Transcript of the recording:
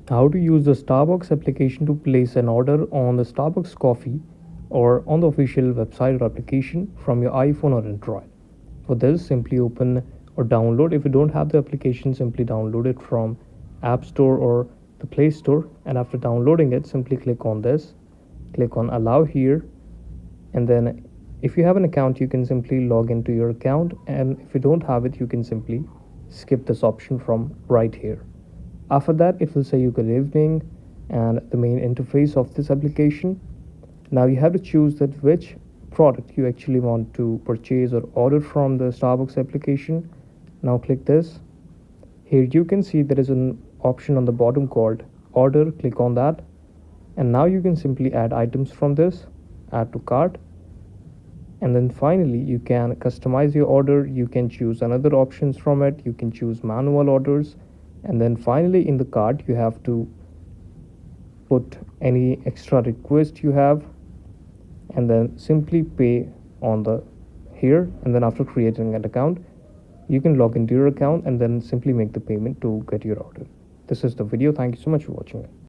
How to use the Starbucks application to place an order on the Starbucks coffee or on the official website or application from your iPhone or Android. For this, simply open or download. If you don't have the application, simply download it from App Store or the Play Store, and after downloading it, simply click on this, click on allow here, and then if you have an account, you can simply log into your account, and if you don't have it, you can simply skip this option from right here. After that, it will say you good evening and the main interface of this application. Now you have to choose that which product you actually want to purchase or order from the Starbucks application. Now click this. Here you can see there is an option on the bottom called order. Click on that, and now you can simply add items from this, add to cart, and then finally you can customize your order. You can choose another options from it. You can choose manual orders, and then finally in the cart you have to put any extra request you have, and then simply pay on the here. And then after creating an account, you can log into your account and then simply make the payment to get your order. This is the video. Thank you so much for watching it.